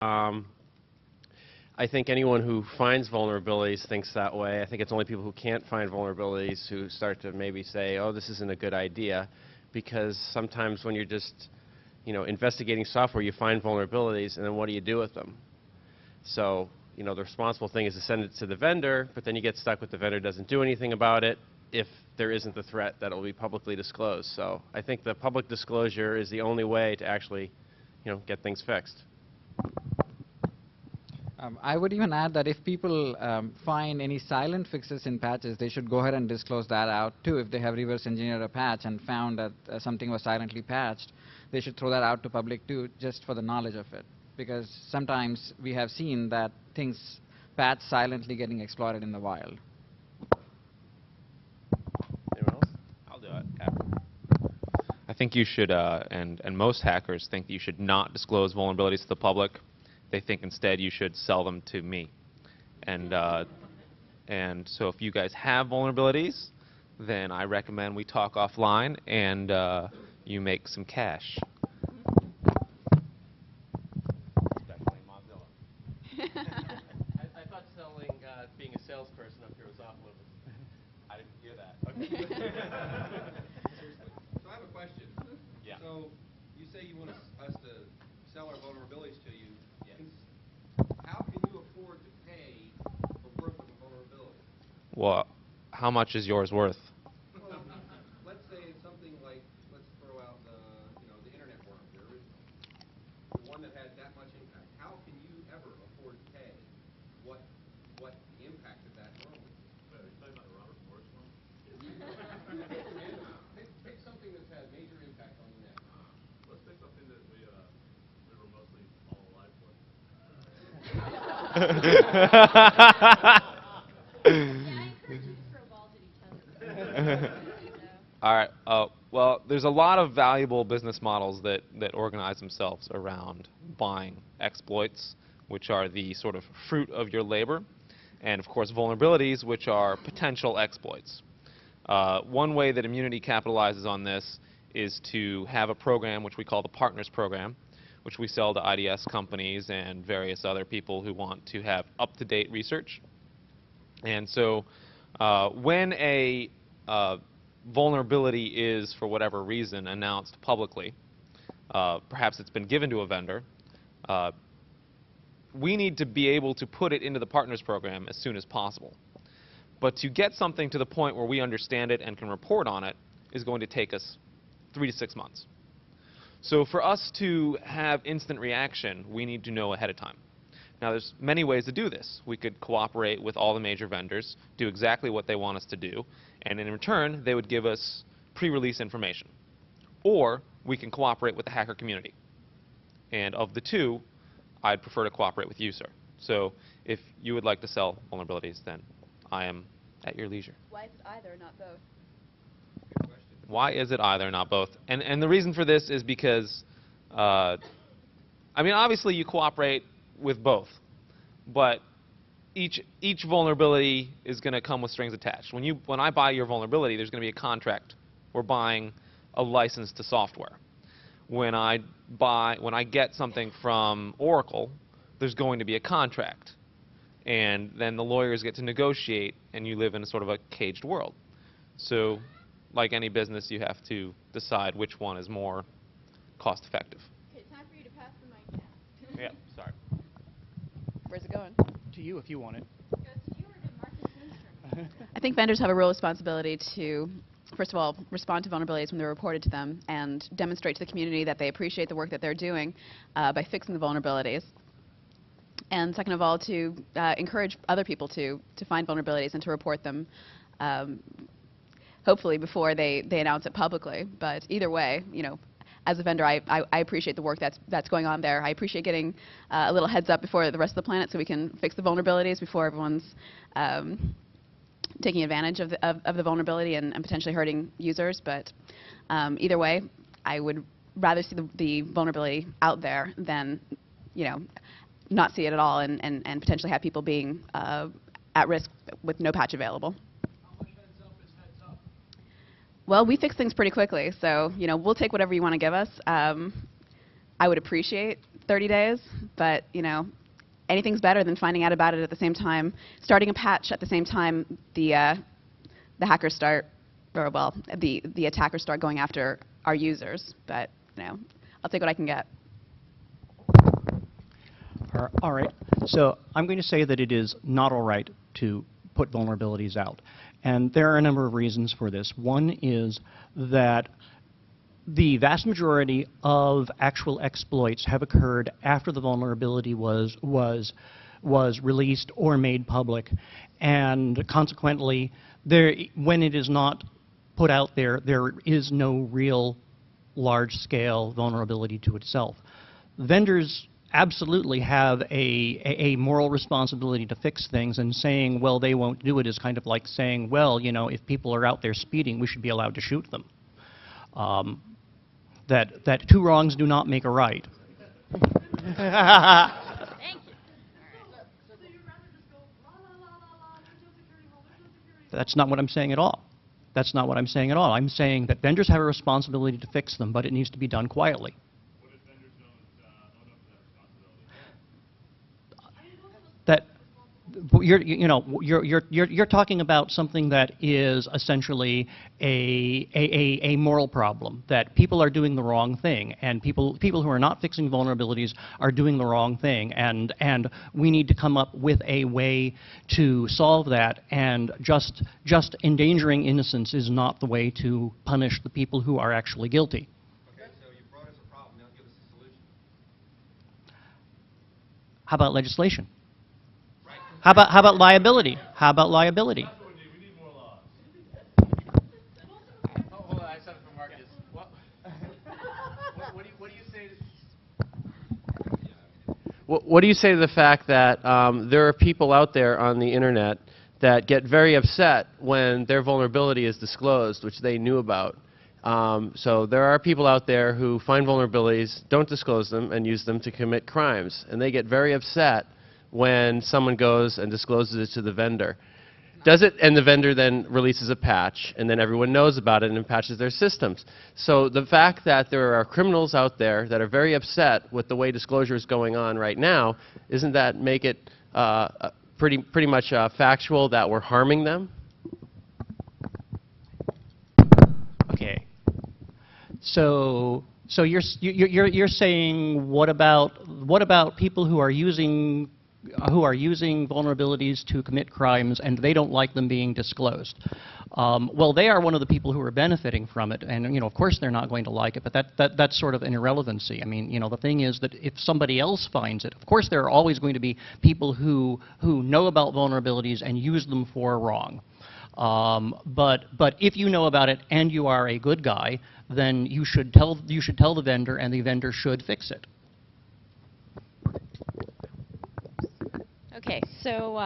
Um, I think anyone who finds vulnerabilities thinks that way. I think it's only people who can't find vulnerabilities who start to maybe say, oh, this isn't a good idea, because sometimes when you're just, investigating software, you find vulnerabilities, and then what do you do with them? So, the responsible thing is to send it to the vendor, but then you get stuck with the vendor doesn't do anything about it if there isn't the threat that it will be publicly disclosed. So I think the public disclosure is the only way to actually, get things fixed. I would even add that if people find any silent fixes in patches, they should go ahead and disclose that out too. If they have reverse engineered a patch and found that something was silently patched, they should throw that out to public too, just for the knowledge of it. Because sometimes we have seen that things patch silently getting exploited in the wild. Anyone else? I'll do it. I think you should, and most hackers think you should not disclose vulnerabilities to the public. They think instead you should sell them to me. And so if you guys have vulnerabilities, then I recommend we talk offline and you make some cash. Definitely Mozilla. I thought selling, being a salesperson up here was off limits. I didn't hear that. Okay. Seriously. So I have a question. Yeah. So you say you want us to sell our vulnerabilities to you. How can you afford to pay the worth of a vulnerability? Well, how much is yours worth? Well, let's say it's something like, let's throw out the internet worm, the original, the one that had that much impact. How can you ever afford to pay what the impact of that worm would be? Are you talking about the Robert Morris one? Pick something that's had major impact on the net. Let's pick something that we were mostly all alive for. Yeah, I encourage you to throw balls at each other. All right. Well, there's a lot of valuable business models that organize themselves around buying exploits, which are the sort of fruit of your labor, and of course vulnerabilities, which are potential exploits. One way that Immunity capitalizes on this is to have a program which we call the Partners Program, which we sell to IDS companies and various other people who want to have up-to-date research. And so when a vulnerability is, for whatever reason, announced publicly, perhaps it's been given to a vendor, we need to be able to put it into the Partners Program as soon as possible. But to get something to the point where we understand it and can report on it is going to take us 3 to 6 months. So for us to have instant reaction, we need to know ahead of time. Now, there's many ways to do this. We could cooperate with all the major vendors, do exactly what they want us to do, and in return, they would give us pre-release information. Or we can cooperate with the hacker community. And of the two, I'd prefer to cooperate with you, sir. So if you would like to sell vulnerabilities, then I am at your leisure. Why is it either, not both? Good question. Why is it either, not both? And the reason for this is because, I mean, obviously you cooperate with both, but each vulnerability is going to come with strings attached. When I buy your vulnerability, there's going to be a contract. We're buying a license to software. When I get something from Oracle, there's going to be a contract, and then the lawyers get to negotiate, and you live in a sort of a caged world. So, like any business, you have to decide which one is more cost-effective. Okay, time for you to pass the mic now. Yeah, sorry. Where's it going? To you if you want it. Goes to you or to Marcus Lindstrom? I think vendors have a real responsibility to, first of all, respond to vulnerabilities when they're reported to them and demonstrate to the community that they appreciate the work that they're doing by fixing the vulnerabilities. And second of all, to encourage other people to find vulnerabilities and to report them, hopefully before they announce it publicly. But either way, as a vendor, I appreciate the work that's going on there. I appreciate getting a little heads up before the rest of the planet so we can fix the vulnerabilities before everyone's taking advantage of the vulnerability and potentially hurting users. But either way, I would rather see the vulnerability out there than, not see it at all and potentially have people being at risk with no patch available. How much heads up is heads up? Well, we fix things pretty quickly, so we'll take whatever you want to give us. I would appreciate 30 days, but anything's better than finding out about it at the same time, starting a patch at the same time the hackers start, or well, the attackers start going after our users. But I'll take what I can get. All right. So I'm going to say that it is not all right to put vulnerabilities out. And there are a number of reasons for this. One is that the vast majority of actual exploits have occurred after the vulnerability was released or made public. And consequently, when it is not put out there, there is no real large-scale vulnerability to itself. Vendors absolutely have a moral responsibility to fix things, and saying, well, they won't do it is kind of like saying, well, if people are out there speeding, we should be allowed to shoot them. That two wrongs do not make a right. Thank you. That's not what I'm saying at all. That's not what I'm saying at all. I'm saying that vendors have a responsibility to fix them, but it needs to be done quietly. What if vendors don't own up to that responsibility? That you're talking about something that is essentially a moral problem, that people are doing the wrong thing, and people who are not fixing vulnerabilities are doing the wrong thing, and we need to come up with a way to solve that, and just endangering innocence is not the way to punish the people who are actually guilty. Okay, so you brought us a problem. Now give us a solution. How about legislation? How about liability? How about liability? That's what we need. We need more laws. Hold on, I said it for Marcus. What do you say to... What do you say to the fact that there are people out there on the internet that get very upset when their vulnerability is disclosed, which they knew about? So there are people out there who find vulnerabilities, don't disclose them, and use them to commit crimes. And they get very upset when someone goes and discloses it to the vendor. And the vendor then releases a patch, and then everyone knows about it and patches their systems. So the fact that there are criminals out there that are very upset with the way disclosure is going on right now, isn't that make it pretty much factual that we're harming them? Okay. So you're saying what about people who are using vulnerabilities to commit crimes and they don't like them being disclosed? Well, they are one of the people who are benefiting from it, and of course they're not going to like it, but that's sort of an irrelevancy. I mean, the thing is that if somebody else finds it, of course there are always going to be people who know about vulnerabilities and use them for wrong. But if you know about it and you are a good guy, then you should tell the vendor, and the vendor should fix it. Okay, so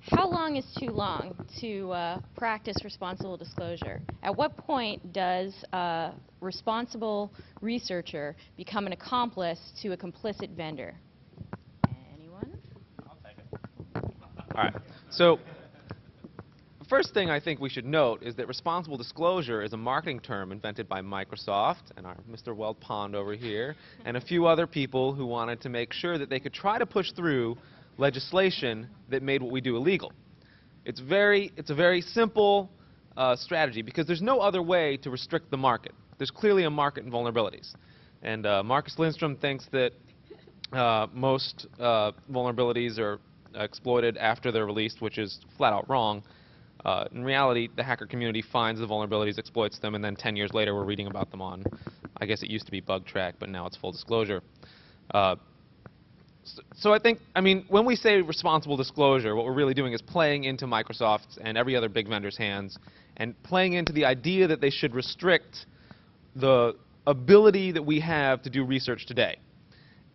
how long is too long to practice responsible disclosure? At what point does a responsible researcher become an accomplice to a complicit vendor? Anyone? I'll take it. All right. So the first thing I think we should note is that responsible disclosure is a marketing term invented by Microsoft and our Mr. Weld Pond over here and a few other people who wanted to make sure that they could try to push through legislation that made what we do illegal. It's a very simple strategy because there's no other way to restrict the market. There's clearly a market in vulnerabilities. And Marcus Lindstrom thinks that most vulnerabilities are exploited after they're released, which is flat out wrong. In reality, the hacker community finds the vulnerabilities, exploits them, and then 10 years later we're reading about them on, I guess it used to be Bug Track, but now it's full disclosure. So I mean, when we say responsible disclosure, what we're really doing is playing into Microsoft's and every other big vendor's hands and playing into the idea that they should restrict the ability that we have to do research today.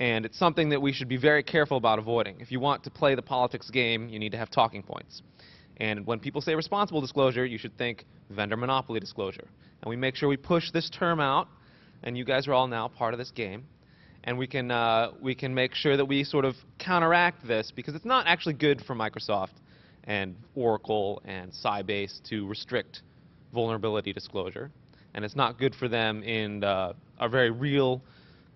And it's something that we should be very careful about avoiding. If you want to play the politics game, you need to have talking points. And when people say responsible disclosure, you should think vendor monopoly disclosure. And we make sure we push this term out, and you guys are all now part of this game. And we can make sure that we sort of counteract this, because it's not actually good for Microsoft and Oracle and Sybase to restrict vulnerability disclosure. And it's not good for them in a very real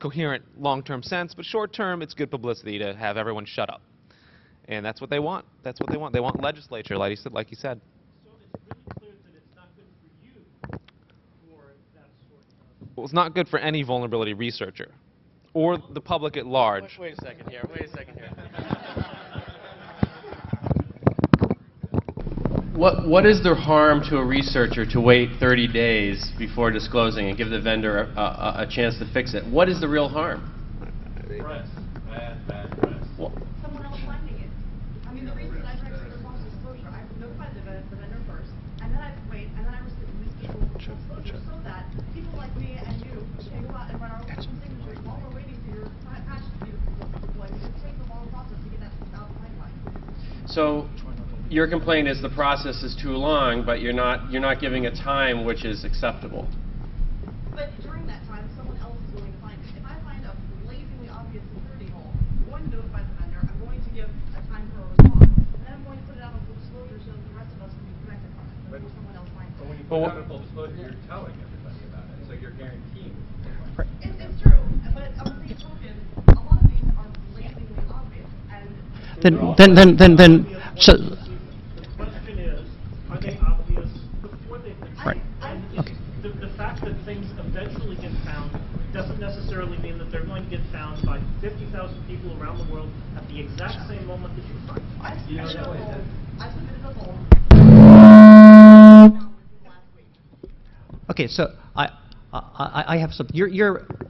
coherent long-term sense, but short-term, it's good publicity to have everyone shut up. And that's what they want. That's what they want. They want legislature, like you said. So it's really clear that it's not good for you for that sort of... Well, it's not good for any vulnerability researcher or the public at large. Wait a second here. Wait a second here. What is the harm to a researcher to wait 30 days before disclosing and give the vendor a chance to fix it? What is the real harm? Press. Bad press. Well, Someone else finding it. I mean, the reason that I tried to responsible disclosure, I notified the vendor first, and then I wait, and then I receive disclosure so that people like me and you can go out and run our own signatures while we're waiting for your patch to be deployed. It takes a long process to get that out of the pipeline. so your complaint is the process is too long, but you're not giving a time which is acceptable. But during that time, someone else is going to find it. If I find a blazingly obvious security hole, I'm going to notify the vendor. I'm going to give a time for a response, and then I'm going to put it out on full disclosure so that the rest of us can be protected from it before someone else finds But when it. you put it out in full disclosure, you're telling everybody about it, so you're guaranteeing. It's true, but on the same token, a lot of these are blazingly obvious, and So, The question is, are they obvious before they get found? Right. And Okay. the fact that things eventually get found doesn't necessarily mean that they're going to get found by 50,000 people around the world at the exact same moment that you find them. I submitted a poll last week. okay, so I have some.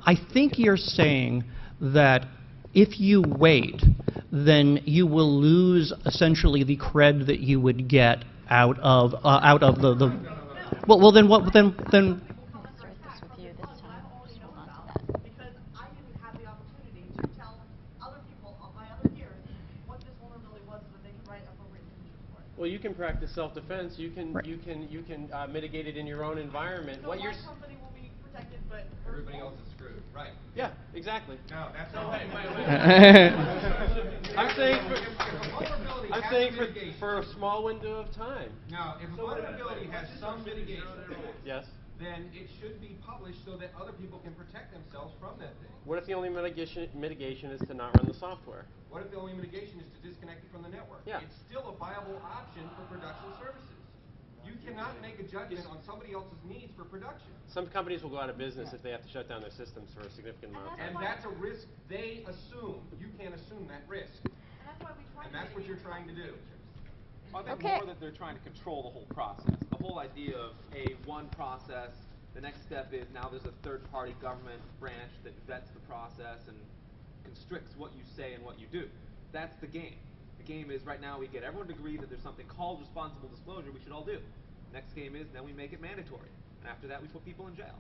I think you're saying that if you wait, then you will lose essentially the cred that you would get out of the. Well, then what? Then. Start this with you this time. Just hold on to that. Because I didn't have the opportunity to tell other people, my other peers, what this vulnerability was so that they could write appropriate signatures for it. Well, you can practice self-defense. You can Right. you can mitigate it in your own environment. So what my you're company will be protected, but Everybody else is screwed. Right. yeah, exactly. No, that's not. I'm saying for a small window of time. Now, if a vulnerability has some mitigation, Yes. then it should be published so that other people can protect themselves from that thing. What if the only mitigation is to not run the software? What if the only mitigation is to disconnect it from the network? Yeah. It's still a viable option for production services. You cannot make a judgment on somebody else's needs for production. Some companies will go out of business if they have to shut down their systems for a significant amount of time. And that's a risk they assume. You can't assume that risk. and that's why we try And to that's what you're trying to do. I think Okay. more that they're trying to control the whole process. The whole idea of one process, the next step is now there's a third-party government branch that vets the process and constricts what you say and what you do. That's the game. The game is right now we get everyone to agree that there's something called responsible disclosure we should all do. Next game is then we make it mandatory. And after that we put people in jail.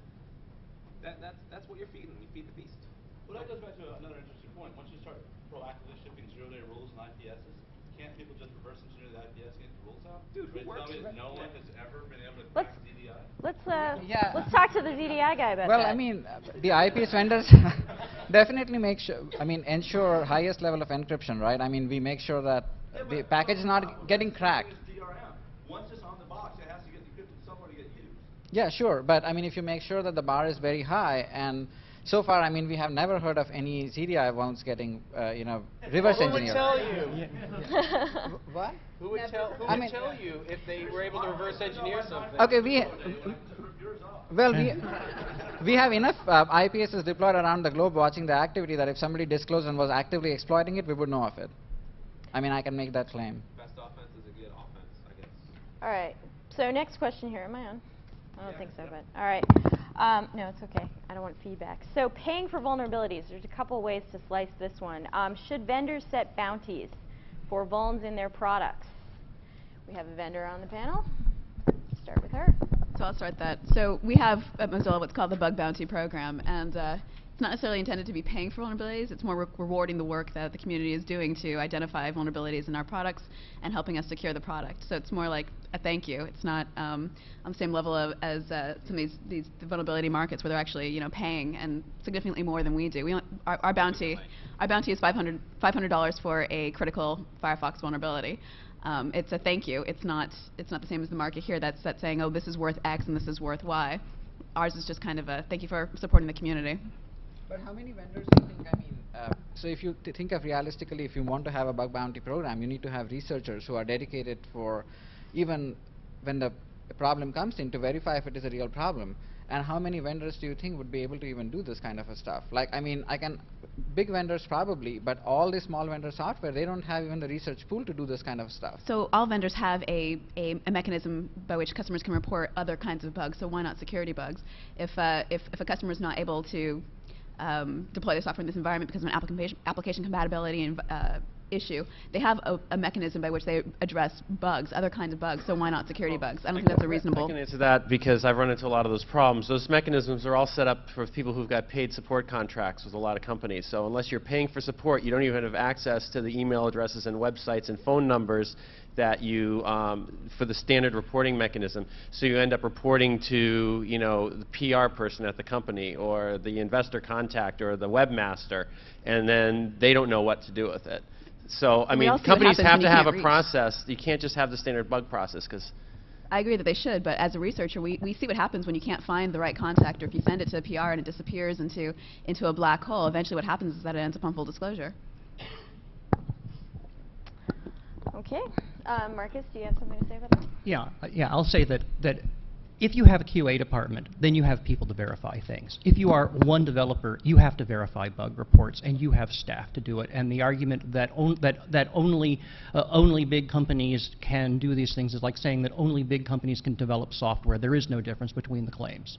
That's what you're feeding. You feed the beast. Well, that goes back to another interesting point. Once you start proactively shipping zero-day rules and IPSs, can't people just reverse engineer the IPS and get the rules out? Dude, who Right, works tell me with- that no one has ever been able to Let's- crack DDI? Yeah. Let's talk to the ZDI guy about Well, that. I mean, the IPS vendors definitely make sure, ensure highest level of encryption, right? I mean, we make sure that the package is not getting cracked. DRM. Once it's on the box, it has to get encrypted somewhere to get used. Yeah, sure, but I mean, if you make sure that the bar is very high, and so far, I mean, we have never heard of any ZDI vulns getting, reverse engineered. What? Who would tell I mean- tell you if they were able to reverse engineer something? Okay, we have enough IPSs deployed around the globe watching the activity that if somebody disclosed and was actively exploiting it, we would know of it. I mean, I can make that claim. Best offense is a good offense, I guess. All right. So next question here. Am I on? I don't think so, but all right. No, it's okay. I don't want feedback. So paying for vulnerabilities. There's a couple ways to slice this one. Should vendors set bounties for vulns in their products? We have a vendor on the panel. Start with her. So I'll start that. So we have at Mozilla what's called the Bug Bounty Program, and it's not necessarily intended to be paying for vulnerabilities. It's more rewarding the work that the community is doing to identify vulnerabilities in our products and helping us secure the product. So it's more like a thank you. It's not on the same level as some of these vulnerability markets where they're actually paying and significantly more than we do. Our bounty is $500 for a critical Firefox vulnerability. It's a thank you. It's not the same as the market here that's saying, oh, this is worth X and this is worth Y. Ours is just kind of a thank you for supporting the community. But how many vendors do you think, I mean, so if you think of realistically, if you want to have a bug bounty program, you need to have researchers who are dedicated for even when the problem comes in to verify if it is a real problem. And how many vendors do you think would be able to even do this kind of a stuff? Like, I mean, big vendors probably, but all the small vendor software, they don't have even the research pool to do this kind of stuff. So all vendors have a mechanism by which customers can report other kinds of bugs, so why not security bugs? If a customer is not able to deploy the software in this environment because of an application compatibility and issue, they have a mechanism by which they address bugs, other kinds of bugs, so why not security bugs? I don't think that's a reasonable... I can answer that because I've run into a lot of those problems. Those mechanisms are all set up for people who've got paid support contracts with a lot of companies. So unless you're paying for support, you don't even have access to the email addresses and websites and phone numbers that you, for the standard reporting mechanism. So you end up reporting to, you know, the PR person at the company or the investor contact or the webmaster, and then they don't know what to do with it. So, I mean, companies have to have a process. You can't just have the standard bug process, because... I agree that they should, but as a researcher, we see what happens when you can't find the right contact, or if you send it to PR and it disappears into a black hole. Eventually what happens is that it ends up on full disclosure. Okay. Marcus, do you have something to say about that? Yeah, I'll say that if you have a QA department, then you have people to verify things. If you are one developer, you have to verify bug reports, and you have staff to do it. And the argument that only big companies can do these things is like saying that only big companies can develop software. There is no difference between the claims.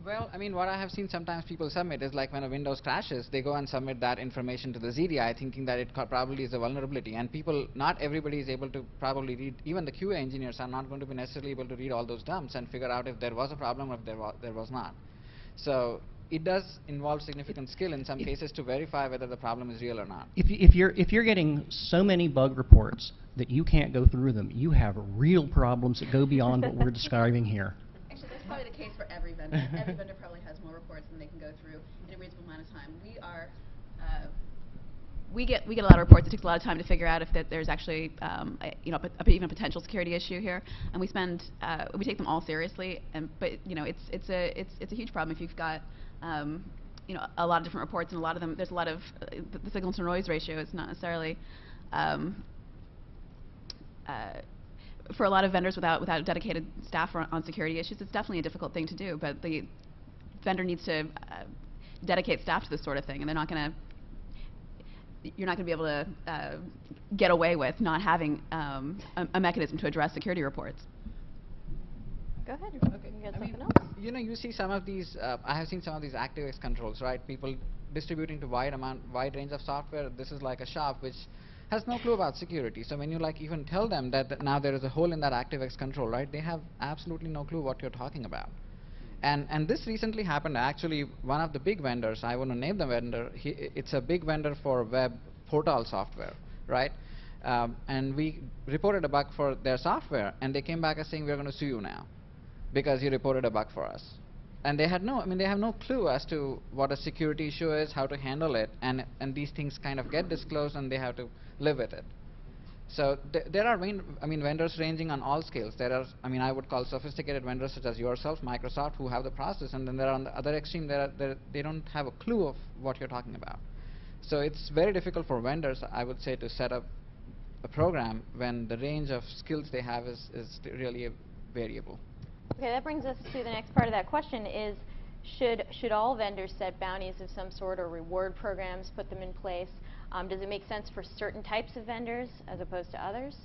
Well, I mean, what I have seen sometimes people submit is like when a Windows crashes, they go and submit that information to the ZDI thinking that it probably is a vulnerability. And people, not everybody is able to probably read, even the QA engineers are not going to be necessarily able to read all those dumps and figure out if there was a problem or if there was not. So it does involve significant skill in some cases to verify whether the problem is real or not. If you're getting so many bug reports that you can't go through them, you have real problems that go beyond what we're describing here. Actually, that's probably the case for every vendor. Every vendor probably has more reports than they can go through in a reasonable amount of time. We get a lot of reports. It takes a lot of time to figure out if there's actually even a potential security issue here, and we take them all seriously. But you know, it's a huge problem if you've got a lot of different reports, and a lot of them, there's a lot of the signal to noise ratio is not necessarily for a lot of vendors without dedicated staff on security issues. It's definitely a difficult thing to do, but the vendor needs to dedicate staff to this sort of thing, and you're not going to be able to get away with not having a mechanism to address security reports. Go ahead. Okay. You got I mean, something else? you know, you see some of these, I have seen some of these ActiveX controls, right? People distributing to wide range of software. This is like a shop which has no clue about security. So when you like even tell them that now there is a hole in that ActiveX control, right? They have absolutely no clue what you're talking about. And this recently happened. Actually, one of the big vendors, I want to name the vendor, it's a big vendor for web portal software, right? And we reported a bug for their software, and they came back as saying, we're going to sue you now because you reported a bug for us. And they had they have no clue as to what a security issue is, how to handle it, and these things kind of get disclosed, and they have to live with it. So there are vendors ranging on all scales. There are, I would call sophisticated vendors such as yourself, Microsoft, who have the process, and then there are on the other extreme, they don't have a clue of what you're talking about. So it's very difficult for vendors, I would say, to set up a program when the range of skills they have is really variable. Okay, that brings us to the next part of that question is, should all vendors set bounties of some sort or reward programs, put them in place? Does it make sense for certain types of vendors as opposed to others?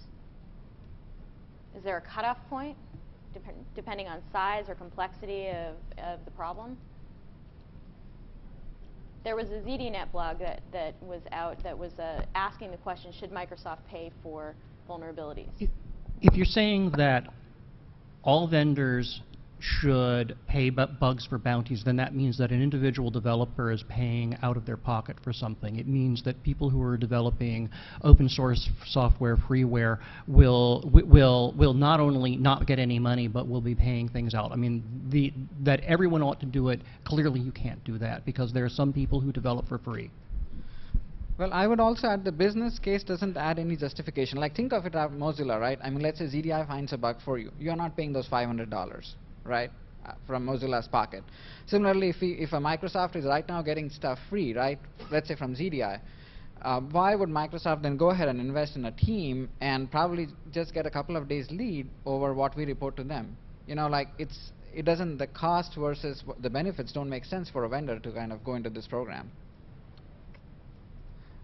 Is there a cutoff point depending on size or complexity of the problem? There was a ZDNet blog that was out that was asking the question, should Microsoft pay for vulnerabilities? If you're saying that all vendors should pay bugs for bounties, then that means that an individual developer is paying out of their pocket for something. It means that people who are developing open source software, freeware, will not only not get any money, but will be paying things out. That everyone ought to do it, clearly you can't do that, because there are some people who develop for free. Well, I would also add the business case doesn't add any justification. Like, think of it as Mozilla, right? Let's say ZDI finds a bug for you. You're not paying those $500. Right? from Mozilla's pocket. Similarly, if a Microsoft is right now getting stuff free, right, let's say from ZDI, why would Microsoft then go ahead and invest in a team and probably just get a couple of days lead over what we report to them? You know, like it doesn't, the cost versus the benefits don't make sense for a vendor to kind of go into this program.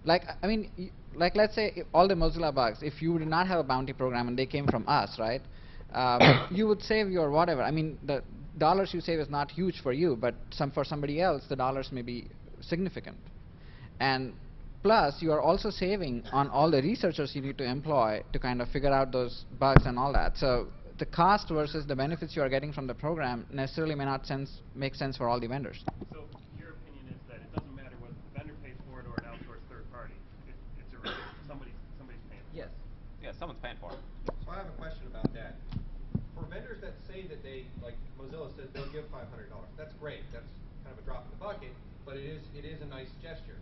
Like, I mean, like let's say all the Mozilla bugs, if you did not have a bounty program and they came from us, right, you would save your whatever. I mean, the dollars you save is not huge for you, but for somebody else, the dollars may be significant. And plus, you are also saving on all the researchers you need to employ to kind of figure out those bugs and all that. So the cost versus the benefits you are getting from the program necessarily may not make sense for all the vendors. So your opinion is that it doesn't matter whether the vendor pays for it or an outsourced third party. It's a risk. Somebody's paying for it. Yes. Yeah, someone's paying for it. So I have a question about that. For vendors that say that they, like Mozilla says, they'll give $500. That's great. That's kind of a drop in the bucket, but it is a nice gesture.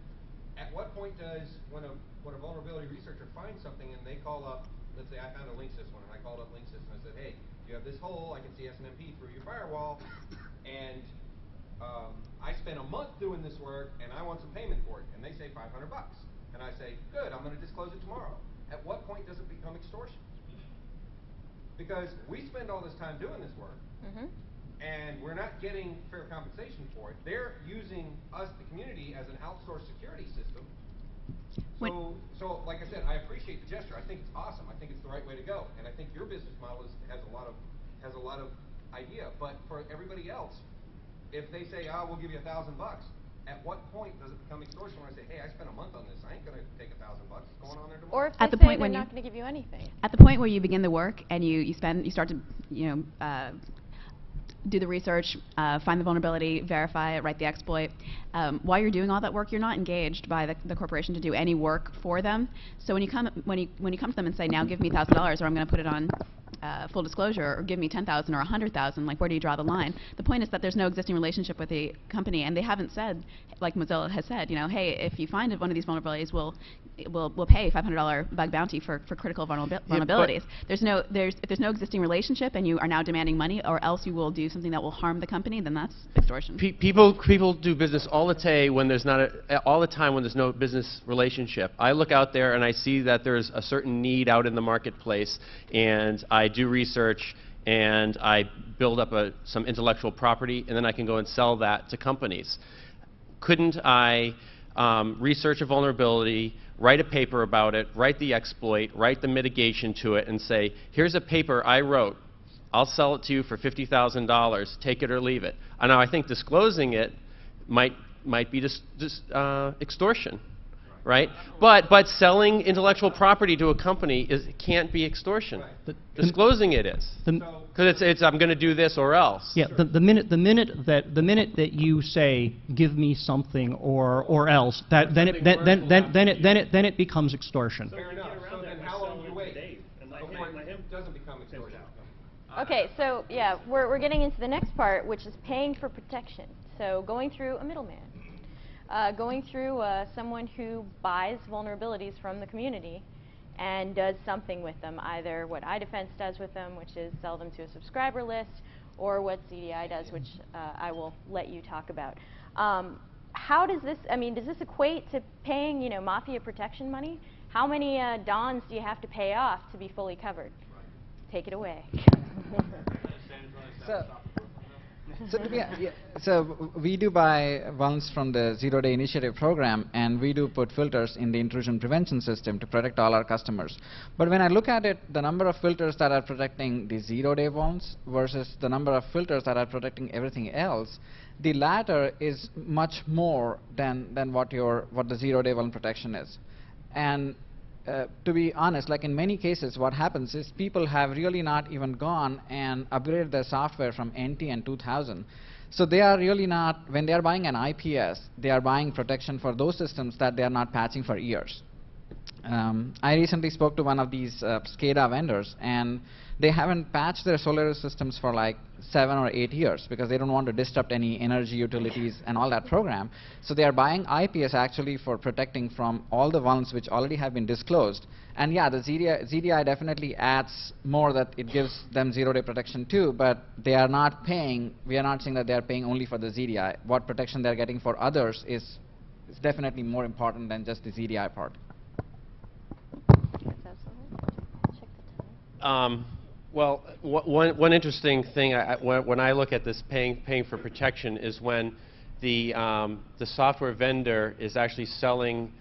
At what point does, when a vulnerability researcher finds something and they call up, let's say I found a Linksys one, and I called up Linksys and I said, hey, you have this hole, I can see SNMP through your firewall, and I spent a month doing this work and I want some payment for it, and they say $500. And I say, good, I'm going to disclose it tomorrow. At what point does it become extortion? Because we spend all this time doing this work, and we're not getting fair compensation for it. They're using us, the community, as an outsourced security system. So like I said, I appreciate the gesture. I think it's awesome. I think it's the right way to go, and I think your business model has a lot of idea. But for everybody else, if they say, "Oh, we'll give you $1,000," at what point does it become extortion? When I say, "Hey, I spent a month on this. I ain't going to take $1,000. What's going on there tomorrow?" Or if At they the say point they're when not going to give you anything. At the point where you begin the work and you start to do the research, find the vulnerability, verify it, write the exploit. While you're doing all that work, you're not engaged by the corporation to do any work for them. So when you come to them and say, now give me $1,000 or I'm going to put it on full disclosure, or give me 10,000 or 100,000, like where do you draw the line? The point is that there's no existing relationship with the company, and they haven't said, like Mozilla has said, you know, hey, if you find one of these vulnerabilities, we'll pay $500 bug bounty for critical vulnerabilities. If there's no existing relationship and you are now demanding money, or else you will do something that will harm the company, then that's extortion. People do business all the time when there's no business relationship. I look out there and I see that there's a certain need out in the marketplace, and I do research and I build up some intellectual property, and then I can go and sell that to companies. Couldn't I research a vulnerability, write a paper about it, write the exploit, write the mitigation to it, and say, here's a paper I wrote. I'll sell it to you for $50,000. Take it or leave it. And now I think disclosing it might be extortion, right? But selling intellectual property to a company can't be extortion. Disclosing it is, because it's I'm going to do this or else. Yeah, the minute that you say give me something or else, then it becomes extortion. Fair enough. So then how long do you wait before it doesn't become extortion? Okay, so yeah, we're getting into the next part, which is paying for protection. So going through a middleman. Going through someone who buys vulnerabilities from the community and does something with them, either what iDefense does with them, which is sell them to a subscriber list, or what CDI does, which I will let you talk about. How does this, I mean, does this equate to paying, you know, mafia protection money? How many dons do you have to pay off to be fully covered? Take it away. So we do buy vulns from the Zero Day Initiative program, and we do put filters in the intrusion prevention system to protect all our customers. But when I look at it, the number of filters that are protecting the Zero Day vulns versus the number of filters that are protecting everything else, the latter is much more than what the Zero Day vuln protection is. And to be honest, like in many cases, what happens is people have really not even gone and upgraded their software from NT and 2000. So they are really not, when they are buying an IPS, they are buying protection for those systems that they are not patching for years. I recently spoke to one of these SCADA vendors, and they haven't patched their solar systems for like 7 or 8 years because they don't want to disrupt any energy utilities and all that program. So they are buying IPS actually for protecting from all the vulns which already have been disclosed. And yeah, the ZDI definitely adds more, that it gives them zero-day protection too, but they are not paying, we are not saying that they are paying only for the ZDI. What protection they are getting for others is definitely more important than just the ZDI part. Well, one interesting thing when I look at this paying for protection is when the software vendor is actually selling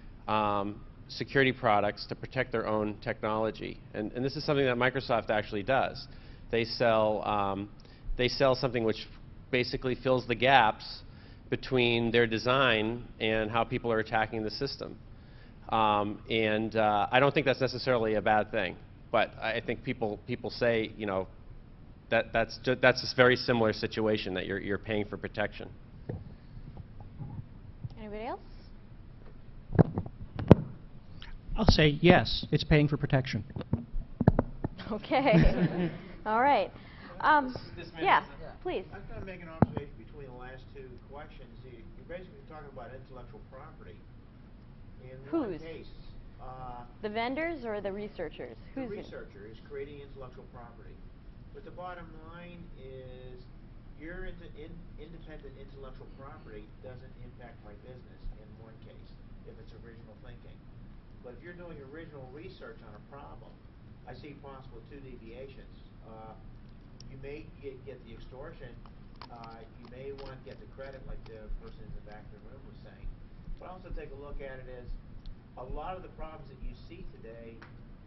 security products to protect their own technology, and this is something that Microsoft actually does. They sell something which basically fills the gaps between their design and how people are attacking the system. I don't think that's necessarily a bad thing. But I think people say, you know, that's a very similar situation, that you're paying for protection. Anybody else? I'll say yes, it's paying for protection. Okay. All right. Yeah, please. I'm going to make an observation between the last two questions. You're basically talking about intellectual property. In one case, the vendors or the researchers? The researcher is creating intellectual property. But the bottom line is your independent intellectual property doesn't impact my business in one case, if it's original thinking. But if you're doing original research on a problem, I see possible two deviations. You may get the extortion. You may want to get the credit, like the person in the back of the room was saying. But also take a look at it as a lot of the problems that you see today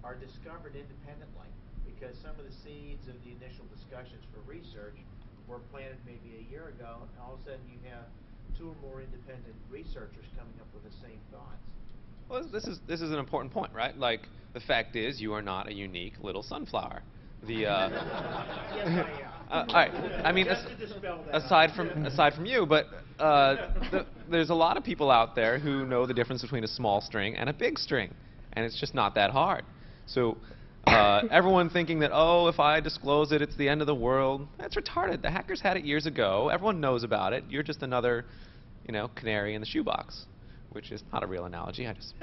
are discovered independently, because some of the seeds of the initial discussions for research were planted maybe a year ago, and all of a sudden you have 2 or more independent researchers coming up with the same thoughts. Well, this is an important point, right? Like, the fact is, you are not a unique little sunflower. The Yes, I am. all right. I mean, aside from you, but there's a lot of people out there who know the difference between a small string and a big string, and it's just not that hard. So everyone thinking that, oh, if I disclose it, it's the end of the world, that's retarded. The hackers had it years ago. Everyone knows about it. You're just another, you know, canary in the shoebox, which is not a real analogy. I just.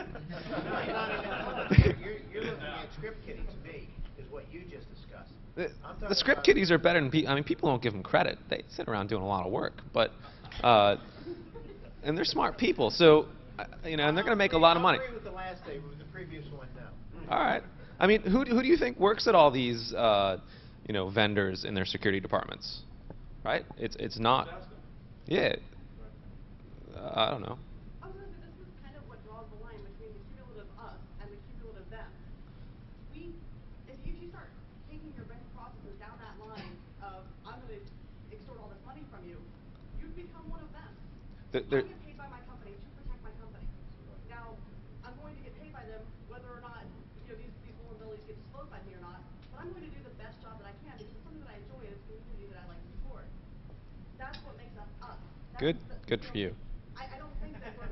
You're looking at script kidding to me, is what you just discussed. The script kiddies are better than people. I mean, people don't give them credit. They sit around doing a lot of work, but and they're smart people. So you know, and they're going to make a lot of money. I agree with the last statement. With the previous one, no. All right. I mean, who do you think works at all these you know, vendors in their security departments? Right? It's not. Yeah. I don't know. I was going to say, this is kind of what draws the line between the cumulative us and the cumulative them. If you start taking your bank processes down that line of, I'm going to extort all this money from you, you've become one of them. I get paid by my company to protect my company. Now, I'm going to get paid by them whether or not, you know, these vulnerabilities get disclosed by me or not, but I'm going to do the best job that I can because it's something that I enjoy and it's a community that I like to support. That's what makes us us. Good for you. I don't think that we're,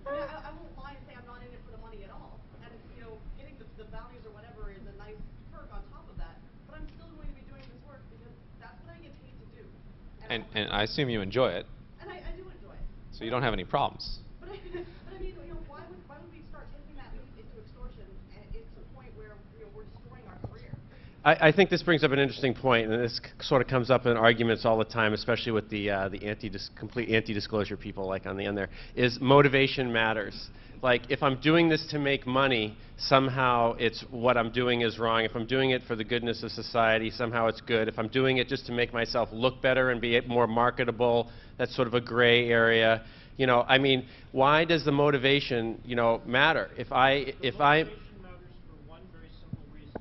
I won't lie and say I'm not in it for the money at all. And, you know, getting the values or whatever is a nice perk on top of that. But I'm still going to be doing this work because that's what I get paid to do. And I assume you enjoy it. And I do enjoy it. So you don't have any problems. But I mean, you know, why would we start taking that leap into extortion and it's to the point where, you know, we're destroying our career? I think this brings up an interesting point, and this sort of comes up in arguments all the time, especially with the complete anti-disclosure people, like on the end there, is motivation matters. Like, if I'm doing this to make money, somehow it's what I'm doing is wrong. If I'm doing it for the goodness of society, somehow it's good. If I'm doing it just to make myself look better and be more marketable, that's sort of a gray area. You know, I mean, why does the motivation, you know, matter? If I Motivation matters for one very simple reason.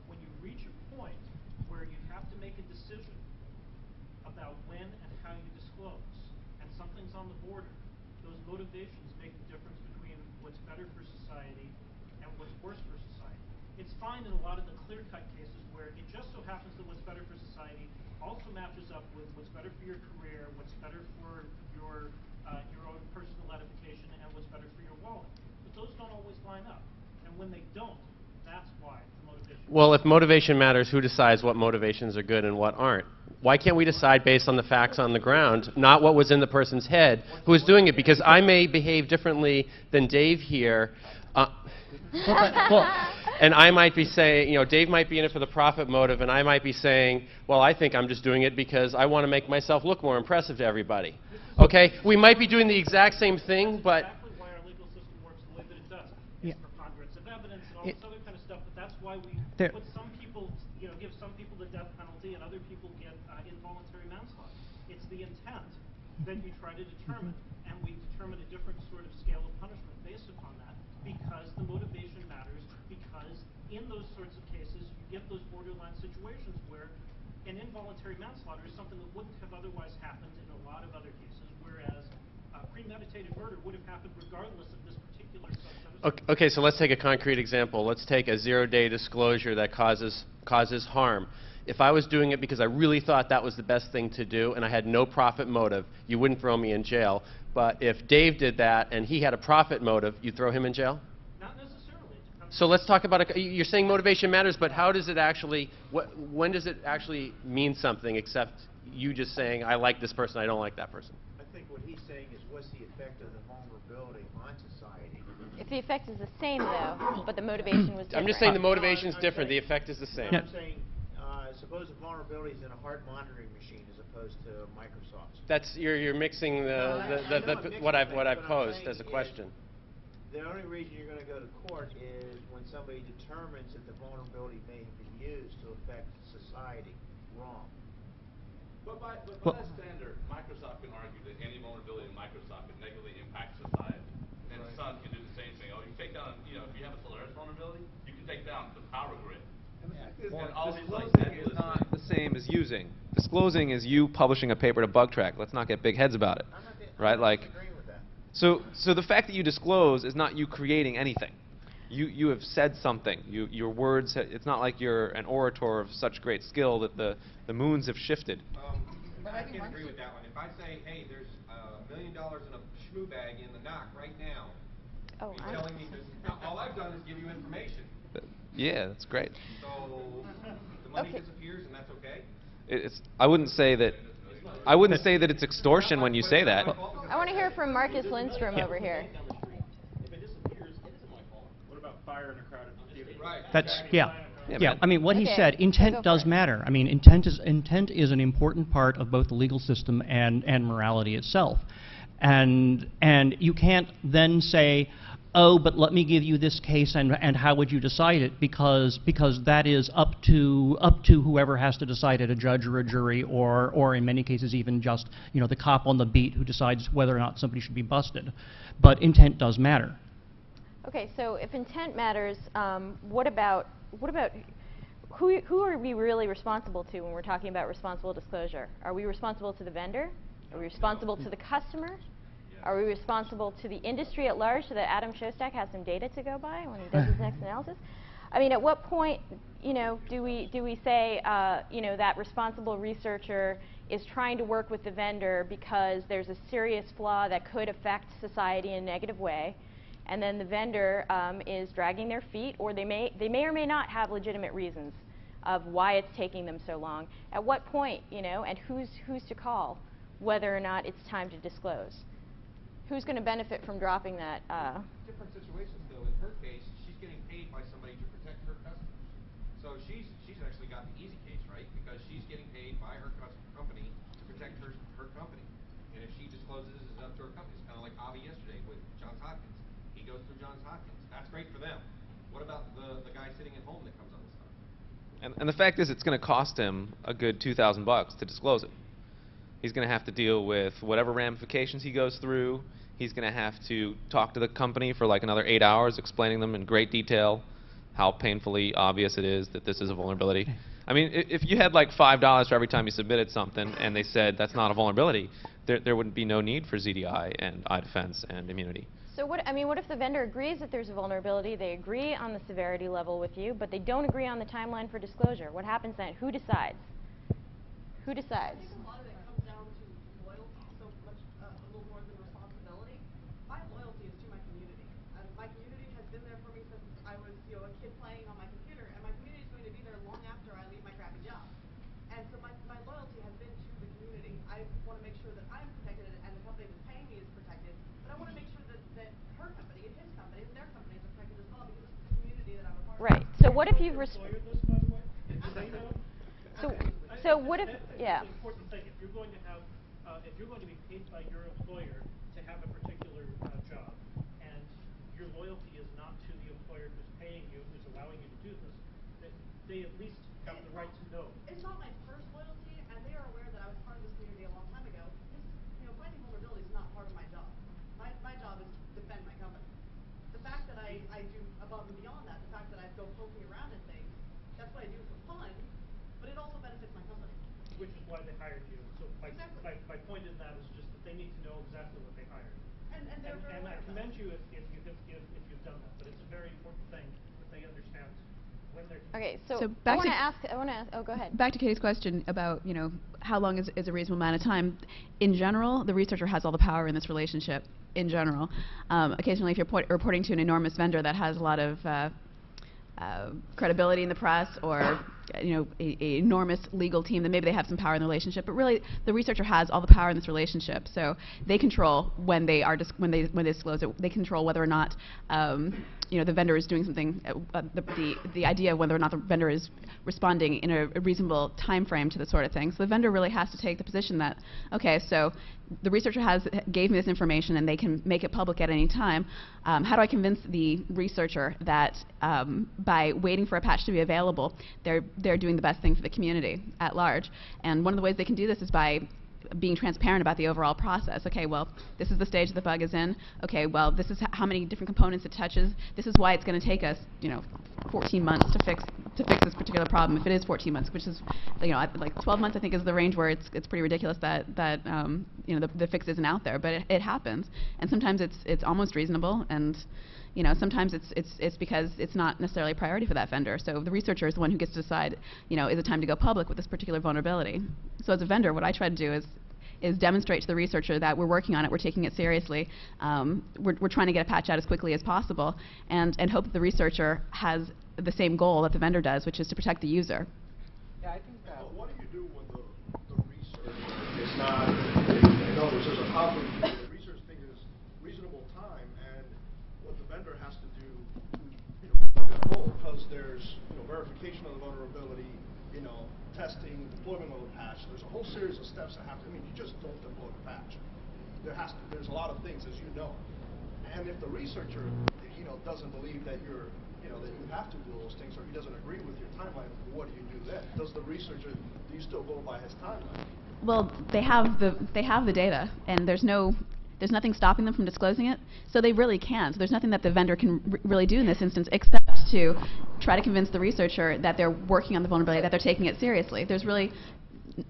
When you reach a point where you have to make a decision about when and how you disclose, and something's on the border, those motivations make the difference between what's better for society and what's worse for society. It's fine in a lot of the clear-cut cases where it just so happens that what's better for society also matches up with what's better for your career, what's better for your own personal edification, and what's better for your wallet. But those don't always line up. And when they don't, that's why the motivation. Well, if motivation matters, who decides what motivations are good and what aren't? Why can't we decide based on the facts on the ground, not what was in the person's head who was doing it? Because I may behave differently than Dave here. And I might be saying, you know, Dave might be in it for the profit motive, and I might be saying, well, I think I'm just doing it because I want to make myself look more impressive to everybody. Okay? We might be doing the exact same thing, but... That's exactly why our legal system works the way that it does. Yeah. It's preponderance of evidence and all this other kind of stuff, but that's why we There- put some people, you know, give some people the death penalty and other people get involuntary manslaughter. It's the intent that you try to determine, and we determine a different sort of scale of punishment based upon that because the motivation matters, because in those sorts of cases you get those borderline situations where an involuntary manslaughter is something that wouldn't have otherwise happened in a lot of other cases, whereas premeditated murder would have happened regardless of this particular subset of Okay, so let's take a concrete example. Let's take a zero-day disclosure that causes harm. If I was doing it because I really thought that was the best thing to do and I had no profit motive, you wouldn't throw me in jail. But if Dave did that and he had a profit motive, you'd throw him in jail? Not necessarily. So let's talk about you're saying motivation matters, but how does it actually, when does it actually mean something except you just saying, I like this person, I don't like that person? I think what he's saying is what's the effect of the vulnerability on society? If the effect is the same, though, but the motivation was different. I'm just saying the motivation's different, the effect is the same. No, I'm saying, suppose the vulnerability is in a heart monitoring machine as opposed to Microsoft's. That's you're mixing what I've posed as a question. The only reason you're going to go to court is when somebody determines that the vulnerability may have been used to affect society wrong. But by that standard, Microsoft can argue that any vulnerability in Microsoft can negatively impact society. And Sun can do the same thing. Oh, you take down, you know, if you have a Solaris vulnerability, you can take down the power grid. And all these like Disclosing is not the same as using. Disclosing is you publishing a paper to bug track. Let's not get big heads about it, right? Like, so the fact that you disclose is not you creating anything. You have said something. Your words. It's not like you're an orator of such great skill that the moons have shifted. I can agree with that one. If I say, hey, there's $1 million in a shmoo bag in the knock right now, you're telling me this. All I've done is give you information. Yeah, that's great. So the money disappears, and that's okay. I wouldn't say that it's extortion when you say that. I want to hear from Marcus Lindstrom over here. If it disappears, it isn't my fault. What about fire in a crowded theater? Right. That's, yeah. Yeah, Yeah, man. I mean, what he Okay, said, go intent for does it. matter. I mean, intent is an important part of both the legal system and morality itself. And you can't then say, oh, but let me give you this case and how would you decide it, because that is up to whoever has to decide it, a judge or a jury, or in many cases even just, you know, the cop on the beat who decides whether or not somebody should be busted. But intent does matter. Okay, so if intent matters, what about who are we really responsible to when we're talking about responsible disclosure? Are we responsible to the vendor? Are we responsible to the customer? Are we responsible to the industry at large so that Adam Shostak has some data to go by when he does his next analysis? I mean, at what point, you know, do we say, you know, that responsible researcher is trying to work with the vendor because there's a serious flaw that could affect society in a negative way, and then the vendor is dragging their feet, or they may or may not have legitimate reasons of why it's taking them so long. At what point, you know, and who's to call whether or not it's time to disclose? Who's going to benefit from dropping that? Different situations, though. In her case, she's getting paid by somebody to protect her customers. So she's actually got the easy case, right? Because she's getting paid by her company to protect her company. And if she discloses, it's up to her company. It's kind of like Avi yesterday with Johns Hopkins. He goes through Johns Hopkins. That's great for them. What about the guy sitting at home that comes on the stuff? And the fact is, it's going to cost him a good $2,000 to disclose it. He's going to have to deal with whatever ramifications he goes through. He's going to have to talk to the company for like another 8 hours, explaining them in great detail how painfully obvious it is that this is a vulnerability. I mean, if you had like $5 for every time you submitted something and they said that's not a vulnerability, there wouldn't be no need for ZDI and iDefense and immunity. So what if the vendor agrees that there's a vulnerability, they agree on the severity level with you, but they don't agree on the timeline for disclosure? What happens then? Who decides? Who decides? I think a lot of it comes down to loyalty so much, a little more than responsibility. My loyalty is to my community. And my community has been there for me since I was kid playing on my computer, and my community is going to be there long after I leave my crappy job. And so my loyalty has been to the community. I want to make sure that I'm protected and the company that's paying me is protected, but I want to make sure that her company and his company and their companies are protected as well, because it's the community that I'm a part of. Right. So what if you've So what if, yeah. It's an important thing. If you're going to have, if you're going to be paid by your employer to have a particular job, and your loyalty is not to the employer who's paying you, who's allowing you to do this, that they at least have the right to know. It's not my first loyalty, and they are aware that I was part of this community a long time ago. Finding vulnerability is not part of my job. My job is to defend my company. The fact that I do above and beyond that, the fact that I go poking around at things, that's what I do for fun, but it also benefits my company. Which is why they hired you. So Exactly. my point in that is just that they need to know exactly what they hired. And they're very And I aware of that. commend you if you've done that, but it's a very important thing that they understand when they're. Okay, so back I to want to ask, oh, go ahead. Back to Katie's question about, how long is a reasonable amount of time. In general, the researcher has all the power in this relationship, in general. Occasionally, if you're reporting to an enormous vendor that has a lot of credibility in the press, or a enormous legal team, then maybe they have some power in the relationship. But really, the researcher has all the power in this relationship. So they control when they disclose it. They control whether or not the vendor is doing something. The idea of whether or not the vendor is responding in a reasonable time frame to this sort of thing. So the vendor really has to take the position that, okay, so the researcher gave me this information and they can make it public at any time. How do I convince the researcher that by waiting for a patch to be available, they're doing the best thing for the community at large? And one of the ways they can do this is by being transparent about the overall process. Okay, well, this is the stage the bug is in. Okay, well, this is how many different components it touches. This is why it's going to take us, 14 months to fix this particular problem. If it is 14 months, which is, like 12 months, I think is the range where it's pretty ridiculous that the fix isn't out there. But it happens, and sometimes it's almost reasonable, and sometimes it's because it's not necessarily a priority for that vendor. So the researcher is the one who gets to decide, is it time to go public with this particular vulnerability. So as a vendor, what I try to do is demonstrate to the researcher that we're working on it, we're taking it seriously, we're trying to get a patch out as quickly as possible, and hope that the researcher has the same goal that the vendor does, which is to protect the user. Yeah, I think that. What do you do when the research is not, in other words, there's a conflict between the research thing is reasonable time and what the vendor has to do to meet that goal, because there's verification of the vulnerability, testing, deployment of a patch. There's a whole series of steps that have to. You just don't deploy the patch. There's a lot of things, as you know. And if the researcher, doesn't believe that that you have to do those things, or he doesn't agree with your timeline, what do you do then? Does the researcher, do you still go by his timeline? Well, they have the data, and there's nothing stopping them from disclosing it, so they really can't. There's nothing that the vendor can really do in this instance except to try to convince the researcher that they're working on the vulnerability, that they're taking it seriously. There's really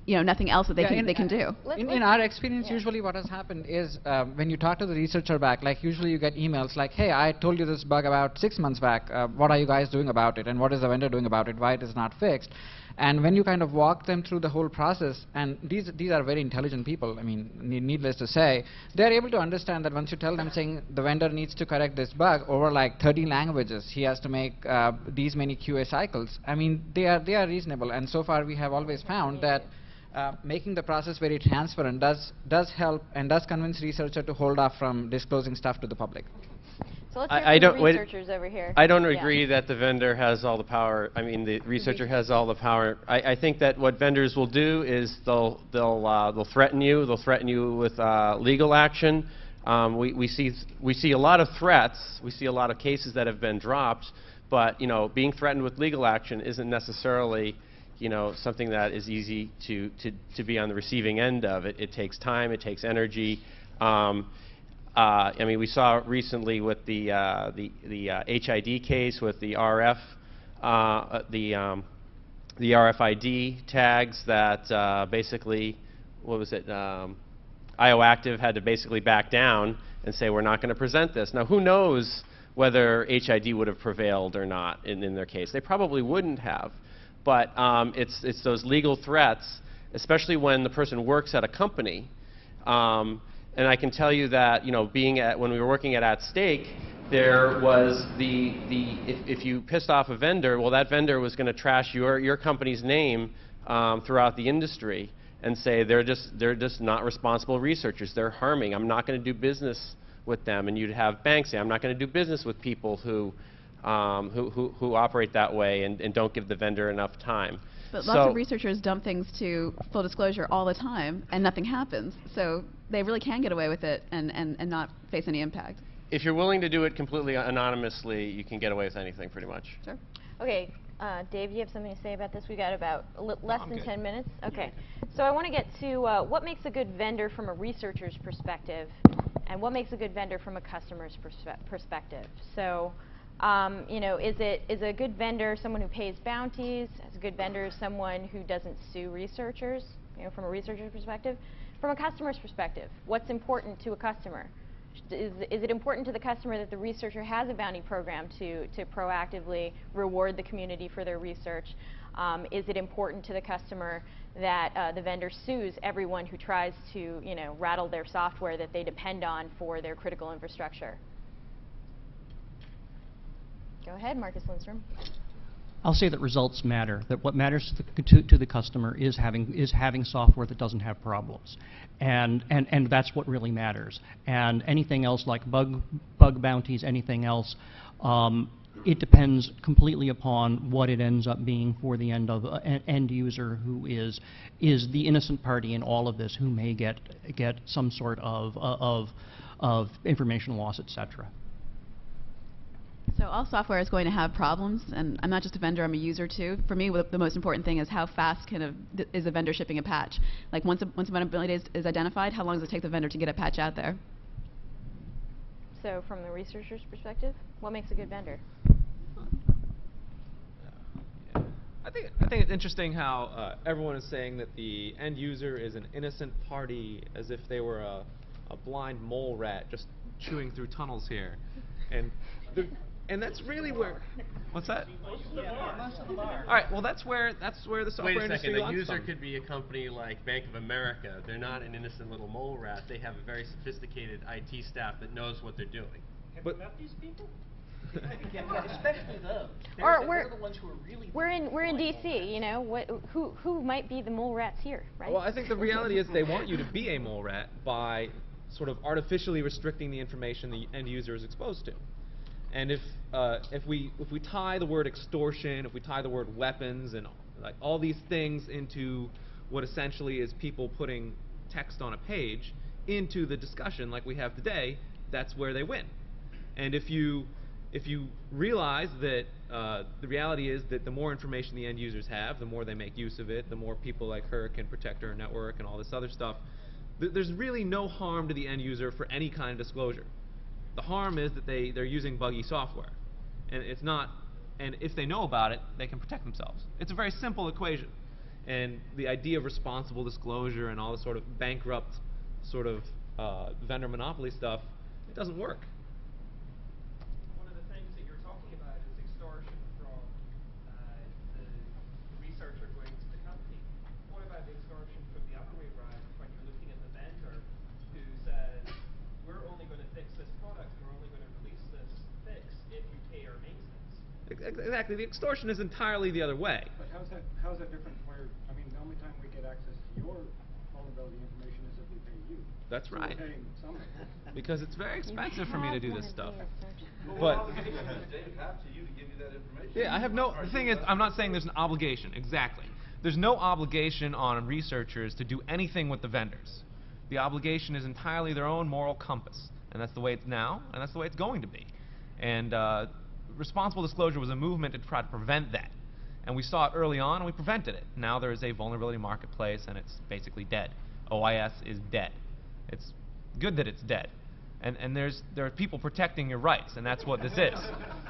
nothing else that they can do. In our experience, usually what has happened is when you talk to the researcher back, like usually you get emails like, hey, I told you this bug about 6 months back. What are you guys doing about it? And what is the vendor doing about it? Why it is not fixed? And when you kind of walk them through the whole process, and these are very intelligent people, needless to say, they're able to understand that once you tell them saying the vendor needs to correct this bug over like 30 languages, he has to make these many QA cycles. They are reasonable, and so far we have always found that making the process very transparent does help and does convince researcher to hold off from disclosing stuff to the public. So let's hear from the researchers over here. I don't agree that the vendor has all the power. The researcher has all the power. I think that what vendors will do is they'll threaten you. They'll threaten you with legal action. We see a lot of threats. We see a lot of cases that have been dropped. But being threatened with legal action isn't necessarily something that is easy to be on the receiving end of. It takes time. It takes energy. We saw recently with the HID case with the the RFID tags that basically, what was it? IOActive had to basically back down and say we're not going to present this. Now, who knows whether HID would have prevailed or not in their case? They probably wouldn't have. But it's those legal threats, especially when the person works at a company. And I can tell you that, when we were working at Stake, there was if you pissed off a vendor, well, that vendor was going to trash your company's name throughout the industry and say they're just not responsible researchers. They're harming. I'm not going to do business with them. And you'd have banks say, I'm not going to do business with people who operate that way and don't give the vendor enough time. But lots of researchers dump things to full disclosure all the time, and nothing happens. So they really can get away with it and not face any impact. If you're willing to do it completely anonymously, you can get away with anything, pretty much. Sure. Okay, Dave, you have something to say about this? We got about less than good. 10 minutes. Okay. So I want to get to what makes a good vendor from a researcher's perspective, and what makes a good vendor from a customer's perspective. So, you know, is a good vendor someone who pays bounties? Is a good vendor someone who doesn't sue researchers? You know, from a researcher's perspective. From a customer's perspective, what's important to a customer? Is it important to the customer that the researcher has a bounty program to proactively reward the community for their research? Is it important to the customer that the vendor sues everyone who tries to, you know, rattle their software that they depend on for their critical infrastructure? Go ahead, Marcus Lindstrom. I'll say that results matter, that what matters to the customer is having software that doesn't have problems. And that's what really matters. And anything else like bug bounties, anything else, it depends completely upon what it ends up being for the end user who is the innocent party in all of this, who may get some sort of information loss, etc. So all software is going to have problems, and I'm not just a vendor, I'm a user too. For me, the most important thing is how fast is a vendor shipping a patch. Like once a vulnerability is identified, how long does it take the vendor to get a patch out there? So from the researcher's perspective, what makes a good vendor? I think it's interesting how everyone is saying that the end user is an innocent party, as if they were a blind mole rat just chewing through tunnels here, and that's really where. What's that? Most of them are. All right. Well, that's where the software Wait a industry second. A wants user them. could be a company like Bank of America. They're not an innocent little mole rat. They have a very sophisticated IT staff that knows what they're doing. Have But- you met these people? Especially those. Or They're the ones who are really. we're in DC. You know, who might be the mole rats here, right? Well, I think the reality is they want you to be a mole rat by sort of artificially restricting the information the end user is exposed to. And if we tie the word extortion, if we tie the word weapons and like all these things into what essentially is people putting text on a page into the discussion like we have today, that's where they win. And if you realize that the reality is that the more information the end users have, the more they make use of it, the more people like her can protect her network and all this other stuff, there's really no harm to the end user for any kind of disclosure. The harm is that they're using buggy software, and it's not. And if they know about it, they can protect themselves. It's a very simple equation, and the idea of responsible disclosure and all this sort of bankrupt sort of vendor monopoly stuff, it doesn't work. One of the things that you're talking about is extortion from the researcher going to the company. What about the extortion from the other way around when you're looking at the vendor who says, we're only going to fix this product, we're only going to release this fix if you pay our maintenance? Exactly. The extortion is entirely the other way. But how's that different from where, I mean, the only time we get access to your vulnerability information is if we pay you. That's So right. we're paying somebody. Because it's very expensive for me to do this stuff. Well, But what obligation does David have to you to give you that information? yeah, I have no. The thing is, I'm not saying there's an obligation. Exactly. There's no obligation on researchers to do anything with the vendors. The obligation is entirely their own moral compass, and that's the way it's now, and that's the way it's going to be. And responsible disclosure was a movement to try to prevent that. And we saw it early on, and we prevented it. Now there is a vulnerability marketplace, and it's basically dead. OIS is dead. It's good that it's dead. And there are people protecting your rights, and that's what this is.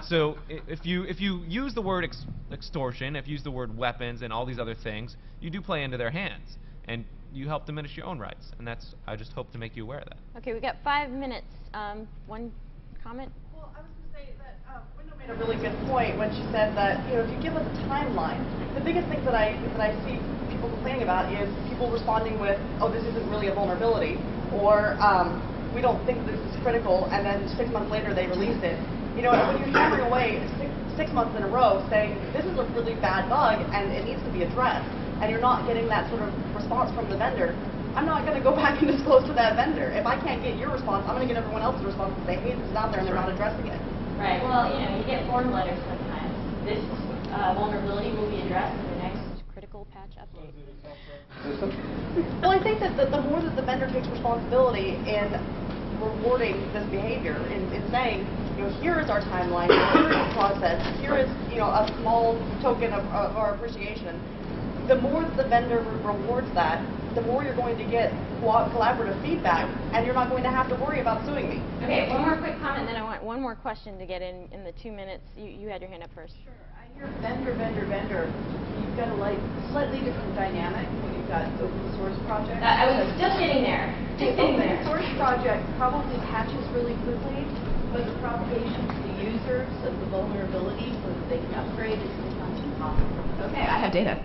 So if you use the word extortion, if you use the word weapons and all these other things, you do play into their hands, and you help diminish your own rights. And I just hope to make you aware of that. Okay, we got 5 minutes. One comment? Well, I was going to say that Window made a really good point when she said that, you know, if you give us a timeline, the biggest things that I see people complaining about is people responding with, oh, this isn't really a vulnerability, or we don't think this is critical, and then 6 months later they release it. You know, when you're hammering away six months in a row saying this is a really bad bug and it needs to be addressed, and you're not getting that sort of response from the vendor, I'm not going to go back and disclose to that vendor. If I can't get your response, I'm going to get everyone else's response because they hate this is out there and they're not addressing it. Right. Well, you know, you get form letters sometimes. This vulnerability will be addressed in the next critical patch update. Well, I think that the more that the vendor takes responsibility in rewarding this behavior, in saying, you know, here is our timeline, here is the process, here is, you know, a small token of our appreciation, the more that the vendor rewards that, the more you're going to get collaborative feedback, and you're not going to have to worry about suing me. Okay, one more quick comment, then I want one more question to get in the 2 minutes. You had your hand up first. Sure. I hear vendor. You've got a slightly different dynamic when you've got open source projects. I was just getting there. The open source project probably patches really quickly, but the propagation to the users of the vulnerability so that they can upgrade is sometimes impossible. Okay, I have data.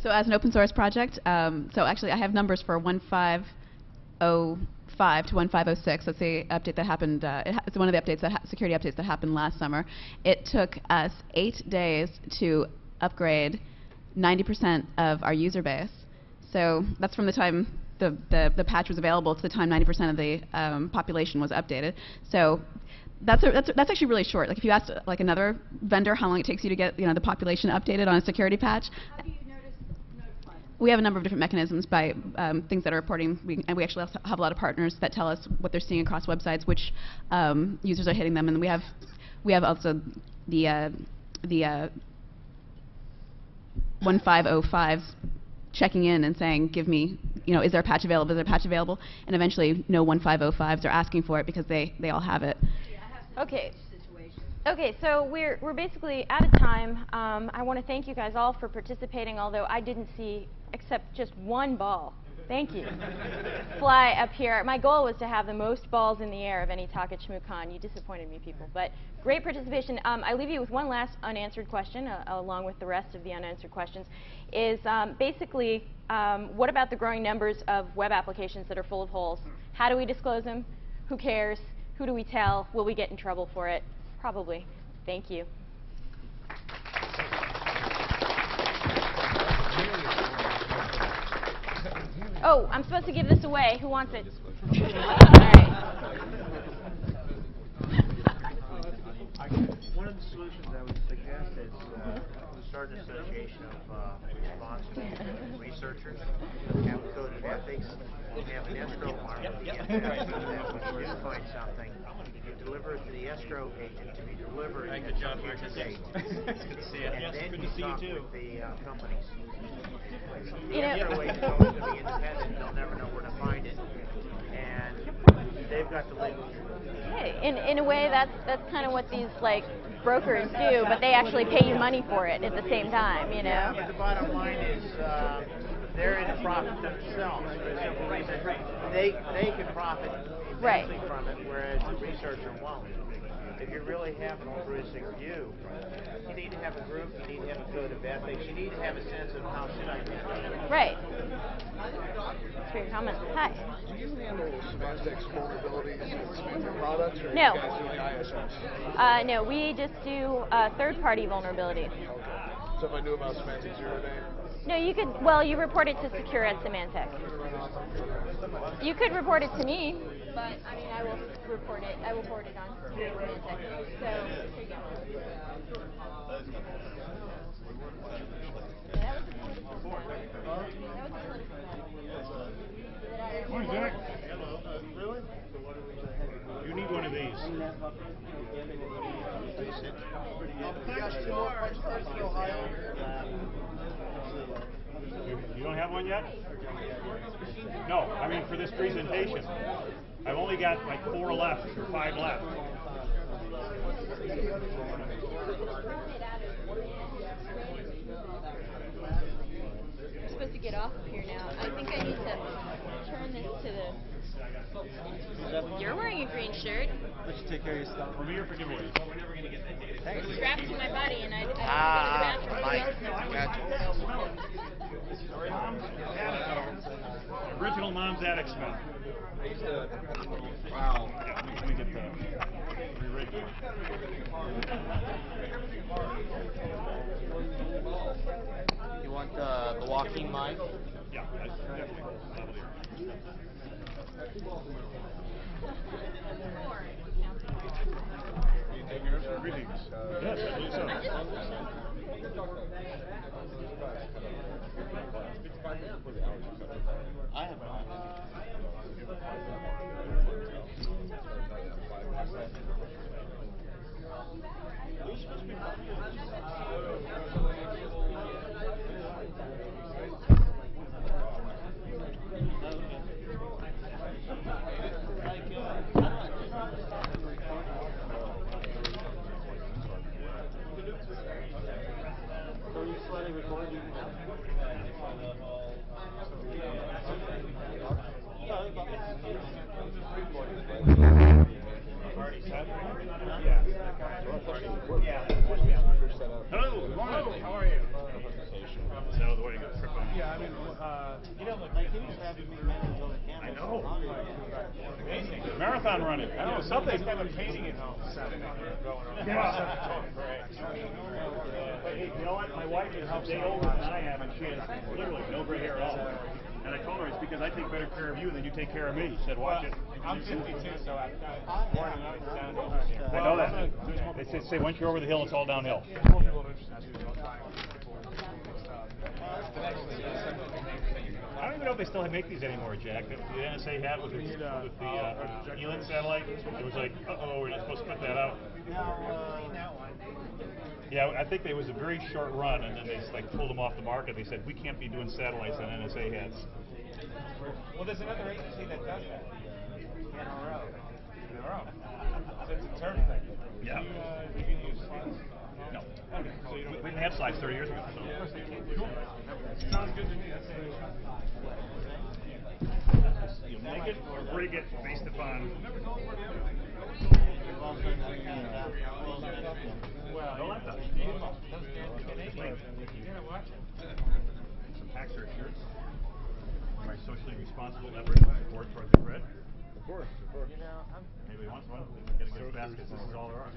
So as an open source project, so actually I have numbers for 1.5.05 to 1.5.06. That's the update that happened. It's one of the updates security updates that happened last summer. It took us 8 days to upgrade 90% of our user base. So that's from the time the patch was available to the time 90% of the population was updated. So that's actually really short. Like if you asked like another vendor how long it takes you to get the population updated on a security patch. How do you notify? We have a number of different mechanisms by things that are reporting, and we actually also have a lot of partners that tell us what they're seeing across websites, which users are hitting them, and we have also the 1.5.05s checking in and saying, give me, is there a patch available? Is there a patch available? And eventually, no 1.5.05s are asking for it because they all have it. Okay. Okay, so we're basically out of time. I want to thank you guys all for participating, although I didn't see except just one ball. Thank you. Fly up here. My goal was to have the most balls in the air of any talk at ShmooCon. You disappointed me, people. But great participation. I leave you with one last unanswered question, along with the rest of the unanswered questions, is basically, what about the growing numbers of web applications that are full of holes? How do we disclose them? Who cares? Who do we tell? Will we get in trouble for it? Probably. Thank you. Oh, I'm supposed to give this away. Who wants it? All right. One of the solutions I would suggest is start an association of responsible researchers, have a code of ethics, have an escrow arm of the ethics that when you do find something, you deliver it to the escrow agent to be delivered at some future date. Good to see you. And then you talk with the companies. The You know, escrow agent is always going to be independent. They'll never know where to find it. And they've got the legal. hey, in a way, that's kind of what these brokers do, but they actually pay you money for it at the same time, Yeah, but the bottom line is they're in profit themselves for the simple reason they can profit immensely from it, whereas the researcher won't. If you really have an altruistic view, you need to have a group, you need to have a code of ethics, you need to have a sense of how should I do it. Right. Thanks for your comments. Hi. Do you handle semantics vulnerabilities with semantic products, or No. you guys do ISO? No, we just do third-party vulnerabilities. So if I knew about semantic zero day? No, you could, well, you report it to Secure at Symantec. You could report it to me, but I mean, I will report it. I will forward it on to Symantec. So, here you go. Yeah, that was a political sound. That was a political sound. Morning, Jack. Really? You need one of these. You don't have one yet? No, I mean for this presentation. I've only got like 4 left or 5 left. I'm supposed to get off of here now. I think I need to turn this to the... You're wearing a green shirt. Let you take care of your stuff. For me or for giveaways? It's strapped to my body, and I don't want to go to the bathroom. Original Mom's Attic smell. I used to, wow. Yeah, let me get the re-rig. You want the walking mic? Yeah, definitely. Greetings. Yes, I believe so. I have mine. Hello, morning. How are you? So the way you got trip on. Yeah, I mean, you know, like he was having me manage all the I cameras. know. Marathon running. I know something. Kind of painting at home. Yeah. But hey, you know what? My wife is a day older than I am, and she has literally no gray hair at all. And I told her it's because I take better care of you than you take care of me. She said, watch it. I'm 52, so I've got warming up and downhill. I know that. They say once you're over the hill, it's all downhill. I don't even know if they still make these anymore, Jack. The NSA had with the ELIN satellite. It was like, uh-oh, we're not supposed to put that out. Yeah, I think there was a very short run, and then they like pulled them off the market. They said, we can't be doing satellites on NSA heads. Well, there's another agency that does that. NRO. NRO. So it's a term thing. Yeah. You can use slides? No. Okay. So we didn't have slides 30 years ago. So. Cool. Sounds good to me. That's You make it or break it based upon. Well, no laptop. Some Paxer shirts. My socially responsible effort to support towards the grid. Of course, of course. You know, Anybody wants one? Get a gift basket. This is all there are.